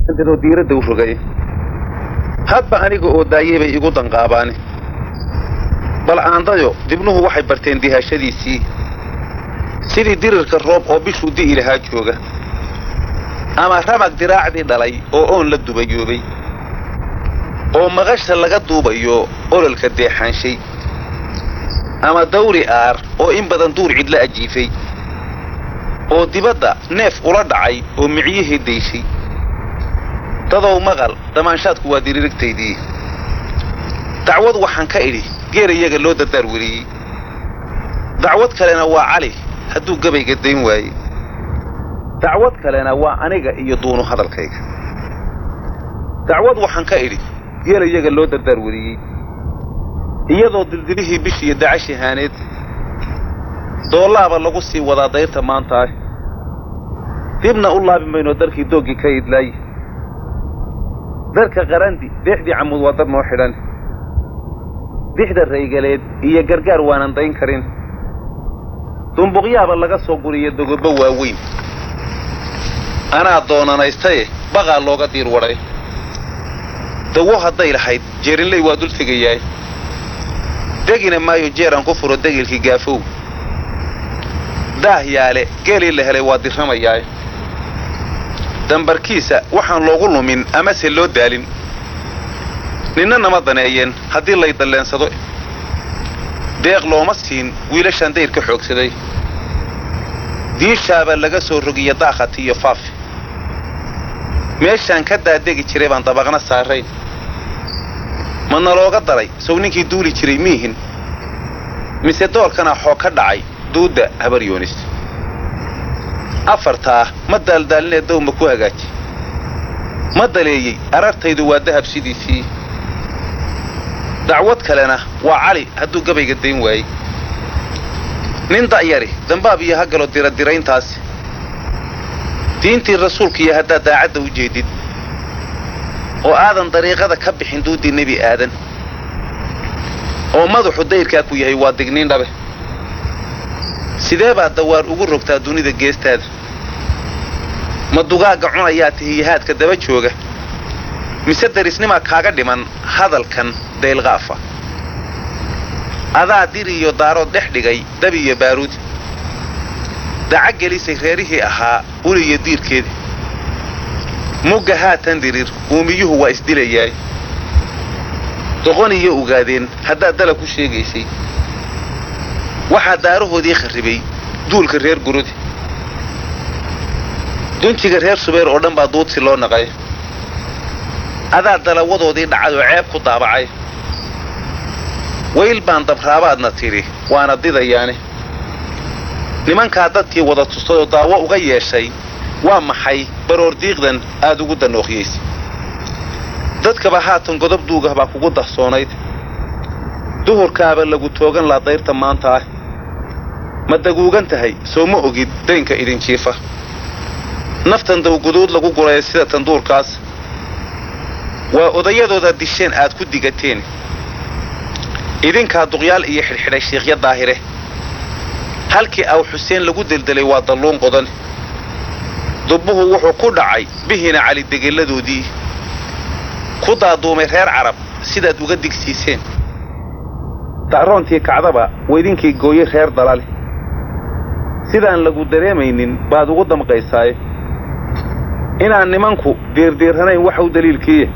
أنت لو ديرة دوشة جاي هاد بعني جو داية بيجو دنقاباني بل عندايو دبنه واحد برتين ديها شديسي سيدي دير الكروب أو بيشو دي إلى هاجوجا أما رمك دراع دي دلي أو أون لدو بيجوبي أو مغش لقدو بيو أول الكدي حنشي أما دوري آر أو إن بدن دور عدل أجيفي أو دبدا نف ولا دعي أو معيه ديشي تضو مغل دمانشاتك واديري ركتيدي دعوض وحن كايري غير يجا لو دداروري دعوض كلنا waa علي haduu gabay gadeyn waayay dacwad kalena waa aniga iyo doono hadalkayga dacwad waxaan ka iri geer iyaga loo dardarwariyay iyadoo dildilihii bishii dacashi haaneed doolaaba lagu sii wada dayrta maanta dibna u laabimayno dalkii doogi ka idlay dalka qarandi deexdii camud waa dad noo xidhan dixda reegaleed iyo gargaar waanan dayn karin dumbuqyaaba laga soo guriyay dogobo waaweyn anaa doonanaystay baqa looga diir waray dawo haday lahayd jeerinley waa dul tagayay degina maayo jeeran ku furo degilkii gaafow daahyaale geeli la helay waa diramayaa dambarkiisa waxaan loogu lumin ama se loo daalin ninna nama daneeyeen haddii lay daleensado deeq looma siin wiilashan dayrka xoogsaday diishaaba laga soo rogiya daaqati iyo faaf meeshaan ka daadegi jiray baan dabaqna saaray mana looga daray soo ninkii duuli jiray miihin mise doolkana xoo ka dhacay duuda habar yoonis afartaa ma daaldaalinee dawma ku hagaaji ma daleeyey arartaydu waa dahab sidiisii dacwad kalena waa cali hadduu gabayga dayn waayay nin da'yari dambaab iyo hagalo dirayntaas diintii rasuulka iyo haddaa daacadda u jeedid oo aadan dariiqada ka bixin duudii nebi aadan oo madaxu dayrkaa ku yahay waa digniin dhabe sidee baad dawaar ugu rogtaa dunida geestaada ma dugaaga cunayaa tihiyahaadka daba jooga mise darisnimaa kaaga dhiman hadalkan daylqaafa adaa dir iyo daarood dhex dhigay dabi iyo baaruud daca gelisay reerihii ahaa uli iyo diirkeeda mugga haatan dirir uumiyuhu waa isdilayaay doqon iyo ogaadeen haddaad dala ku sheegaysay waxaa daarahoodii kharribay duulka reer gurudi dunjiga reer subeer oo dhan baa duudsi loo naqay adaa dalawadoodii dhacay oo ceeb ku daabacay wayl baan dabraabaadna tiri waana didayaane nimankaa dadkii wada tustayoo daawo uga yeeshay waa maxay baroor diiqdan aad ugu danooqiyaysa dadkaba haatan godob duugah baa kugu dahsoonayd duhurkaaba lagu toogan laa dayrta maanta ah ma daguugan tahay soo ma ogid daynka idin jiifa naftan dawguduud lagu guraya sida tanduurkaas waa odayadooda disheen aad ku digateen idinkaa duqyaal iyo xidhxidhay sheekhya daahire halkii aw xuseen lagu deldelay waa dalluun qodan dubbuhu wuxuu ku dhacay bihina cali degelladoodii ku daaduumay reer carab sidaad uga digsiiseen dacroontii kacdaba weydinkii gooye reer dalale sidaan lagu dareemaynin baad ugu damqaysaaye inaan nimanku deerdeerhanayn waxa u daliilkiiya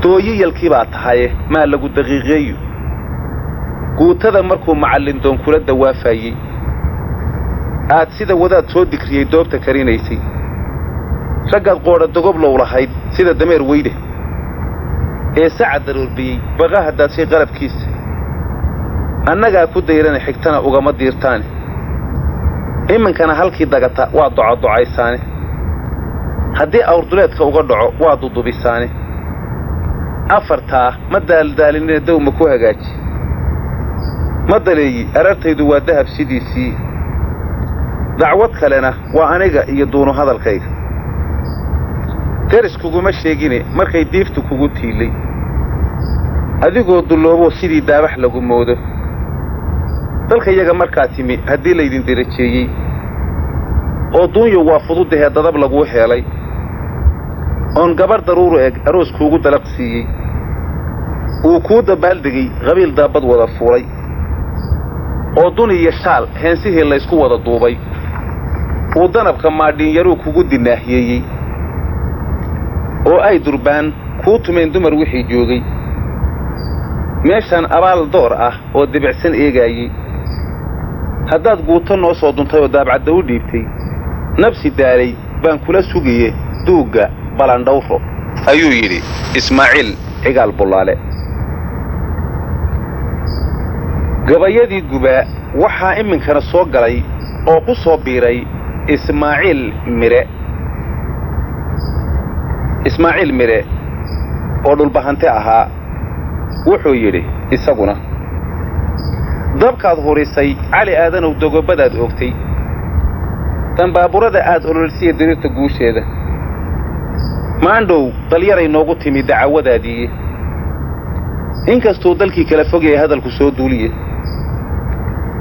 dooyiyalkii baa tahaye maa lagu daqiiqeeyo guutada markuu macallin doon kula dawaafayey aad sida wadaad soo dikriyey doobta karinaysay raggaad qoodha dogoblow lahayd sida dameer weyde ee sacad daroorbiyey baqa haddaad shay qalabkiisa annagaa ku dayrana xigtana ugama diirtaane iminkana halkii dagata waa docodocaysaane haddii awrduleedka uga dhaco waa dudubisaane afartaa ma daaldaalinee dawma ku hagaaji ma daleeyi arartaydu waa dahab sidiisii dacwad kalena waa aniga iyo duuno hadalkayga deris kuguma sheegine markay diiftu kugu tiilay adigoo dulloobo sidii daabax lagu moodo dalka iyaga markaa timi haddii laydin derajeeyey oo duunyo waa fududahee dadab laguu heelay oon gabar daruuro eg aroos kuugu dalaqsiiyey uu kuu dabaaldegay qabiil daabad wada fuulay oo dun iyo shaal heensihii laysku wada duubay uu danabka maadhiinyaruu kugu dinaahiyeeyey oo ay durbaan kuu tumeen dumar wixii joogay meeshaan abaal door ah oo dibicsan eegaayey haddaad guuto noo soo duntay oo daabcadda u dhiibtay nabsi daalay baan kula sugaye duugga balandhawro ayuu yidhi ismaaciil cigaal bullaale. gabayadii gubaa waxaa iminkana soo galay oo ku soo biiray ismaaciil mire oo dhulbahante ahaa. wuxuu yidhi isaguna dabkaad hurisay cali aadanow dogobadaad oogtay dambaaburada aad ololsiya diriirta guusheeda maandhow dalyaray noogu timi dacawadaadiiye inkastuu dalkii kala fogaya hadalku soo duuliye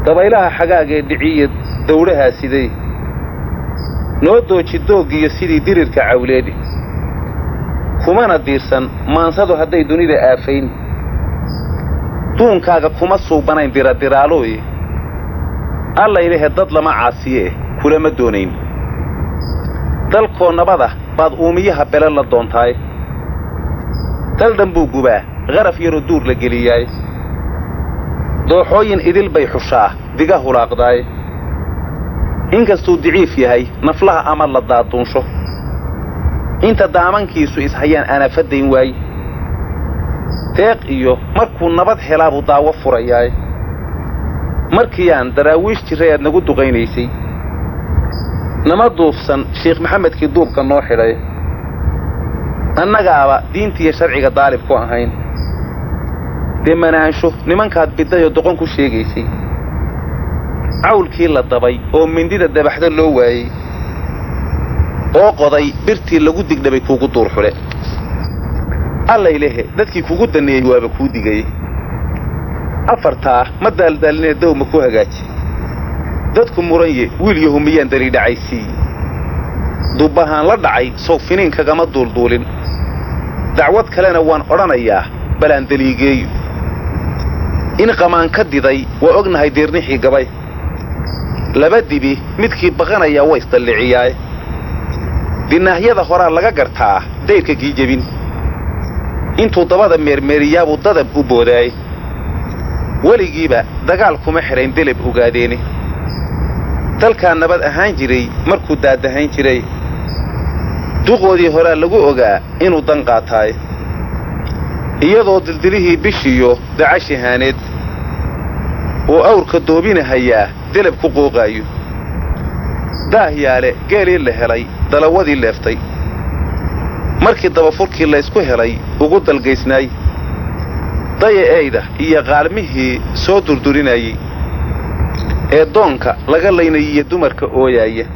dabaylaha xagaagee dhiciiya dawlahaa sidee noo dooji dooggiyo sidii dirirka cawleedhi kumana diirsan maansadu hadday dunida aafayn duunkaaga kuma suubanayn diradiraalooye allaylehe dad lama caasiye kulama doonayn dalkoo nabada baad uumiyaha bele la doontaaye daldhan buu gubaa qaraf yaroo duur la geliyaaye dooxooyin idil bay xushaa diga hulaaqdaaye inkastuu diciif yahay naflaha ama la daaduunsho inta daamankiisu ishayaan anafadayn waaye deeq iyo markuu nabad helaabuu daawo furayaaye markiiyaan daraawiish jiray aad nagu duqaynaysay nama duufsan sheekh maxamedkii duubka noo xidhay annagaaba diintiiyo sharciga daalib ku ahayn dee manaansho nimankaad bidayoo doqon ku sheegaysay cawlkii la dabay oo mindida dabaxda loo waayey oo qoday birtii lagu digdhabay kuugu duur xule allaylehe dadkii kugu daneeyey waaba kuu digayey afartaa ma daaldaalinee dawma ku hagaaji dadku muranye wiil yahu miyaan daliidhacaysii dubbahaan la dhacay sow finiin kagama duulduulin dacwad kalena waan odhanayaa balaan daliigeeyo in qamaan ka diday waa ognahay diirnixii gabay laba dibi midkii baqanayaa waa isdalliciyaaye dinaahyada horaa laga gartaa dayrka kii jebin intuu dabada meermeeriyaabuu dadab u boodaaye weligiiba dagaal kuma xidhayn deleb ogaadeene dalkaa nabad ahaan jiray markuu daadahayn jiray duqoodii horaa lagu ogaa inuu dan qaataaye iyadoo dildilihii bishiyo dacashihaaneed oo awrka doobinahayaa deleb ku qooqaayo daahyaale geelii la helay dalawadii leeftay markii dabafurkii laysku helay ugu dalgaysnaay daya'eyda iyo qaalmihii soo durdurinayey ee doonka laga laynayiyo dumarka ooyaaya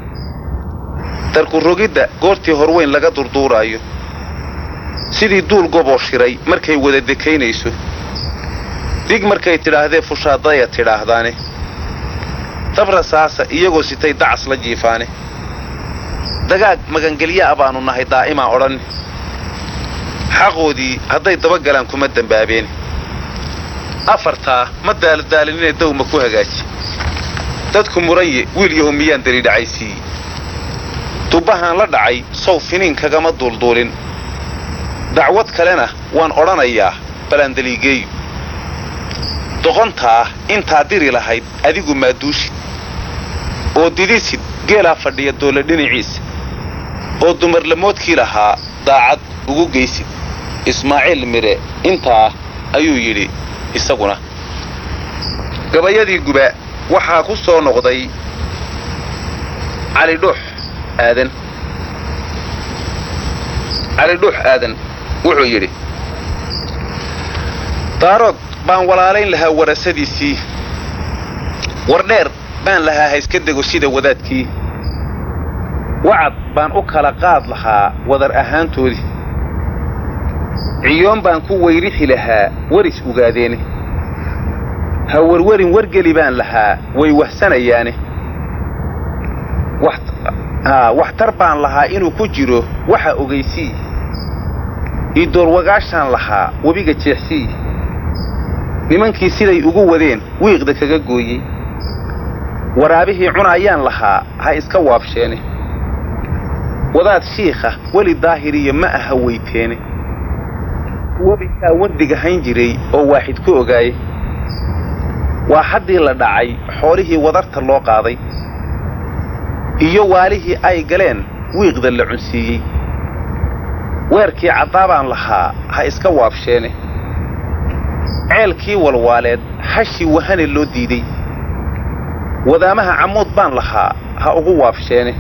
darku rogidda goortii horweyn laga durduuraayo sidii duul goboo shiray markay wada dekaynayso dig markay tidhaahdee fushaadaya tidhaahdaane dabra saasa iyagoo sitay dacas la jiifaane dagaag magangelyaa baannu nahay daa'imaa odhan xaqoodii hadday dabagalaan kuma dembaabeen afartaa ma daaldaalinee dawma ku hagaaji dadku muranye wiil yahu miyaan daliidhacaysii dubbahaan la dhacay sow finiin kagama duulduulin dacwad kalena waan odhanayaa balaan daliigeeyo doqontaa intaa diri lahayd adigu maaduushid oo didisid geelaa fadhiya doolla dhinaciisa oo dumarlamoodkii lahaa daacad ugu geysid ismaaciil mire intaa ayuu yidhi isaguna. gabayadii guba waxaa ku soo noqday cali dhuux aadan wuxuu yidhi daarood baan walaalayn lahaa warasadiisii war dheer baan lahaa hayska dego sida wadaadkii wacad baan u kala qaad lahaa wadar ahaantoodii ciyoon baan ku weyrixi lahaa waris ogaadeene ha warwarin wargeli baan lahaa way wahsanayaane waxtar baan lahaa inuu ku jiro waxa ogaysii iidoor wagaashaan lahaa webiga jeexsii nimankii siday ugu wadeen wiiqda kaga gooyey waraabihii cunayaan lahaa ha iska waabsheene wadaad shiikha weli daahiriya ma aha weyteene webigaa wardiga hayn jiray oo waaxid ku ogaayey waa haddii la dhacay xoolihii wadarta loo qaaday iyo waalihii ay galeen wiiqda la cunsiiyey weerkii caddaabaan lahaa ha iska waabsheene ceelkii walwaaleed hashii wahane loo diiday wadaamaha camuud baan lahaa ha ugu waabsheene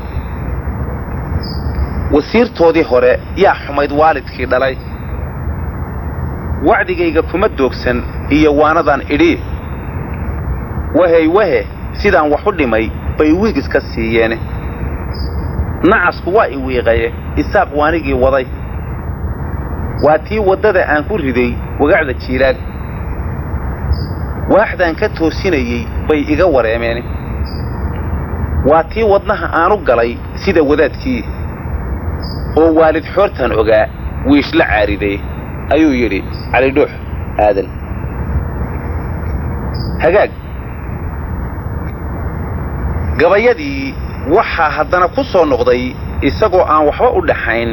wasiirtoodii hore yaa xumayd waalidkii dhalay wacdigayga kuma doogsan iyo waanadan idhii wahe sidaan wax u dhimay bay wiigis ka siiyeene nacasku waa i wiiqaye isaaq waanigii waday waa tii waddada aan ku riday wagacda jiilaag waaxdaan ka toosinayey bay iga wareemeene waa tii wadnaha aanu galay sida wadaadkii oo waalid xoortaan ogaa wiishla caariday ayuu yidhi cali dhuux aadan hagaag gabayadii waxaa haddana ku soo noqday isagoo aan waxba u dhaxayn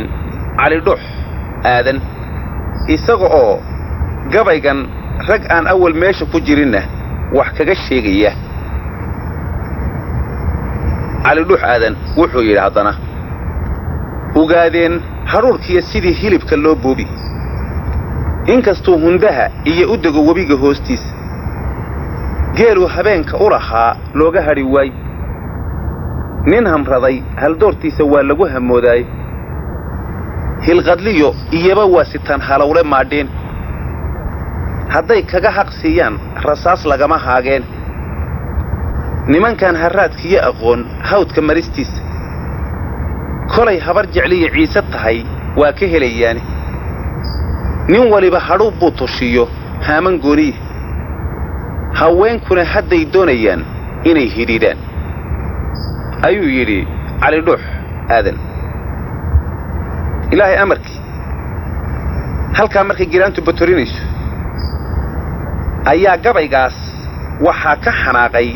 cali dhuux aadan isaga oo gabaygan rag aan awal meesha ku jirinna wax kaga sheegaya cali dhuux aadan wuxuu yidhi haddana ogaadeen hadhuurkiya sidii hilibka loo boobi inkastuu hundaha iyo u dego webiga hoostiisa geeluu habeenka u lahaa looga hadhi waay nin hamraday haldoortiisa waa lagu hamoodaay hilqadliyo iyaba waa sitaan halowle maadheen hadday kaga haq siiyaan rasaas lagama haageen nimankan harraadkiyo aqoon hawdka maristiisa kolay habar jecliya ciise tahay waa ka helayaane nin waliba hadhuub buu tushiyo haaman gooniya haweenkuna hadday doonayaan inay hidhiidhaan ayuu yidhi cali dhuux aadan ilaahay amarkii halkaa markay giraantu batorinayso ayaa gabaygaas waxaa ka xanaaqay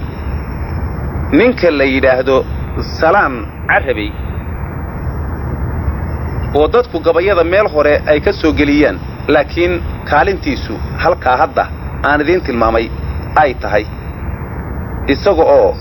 ninka la yidhaahdo salaan carabey oo dadku gabayada meel hore ay ka soo geliyaan laakiin kaalintiisu halkaa hadda aan idiin tilmaamay ay tahay isaga oo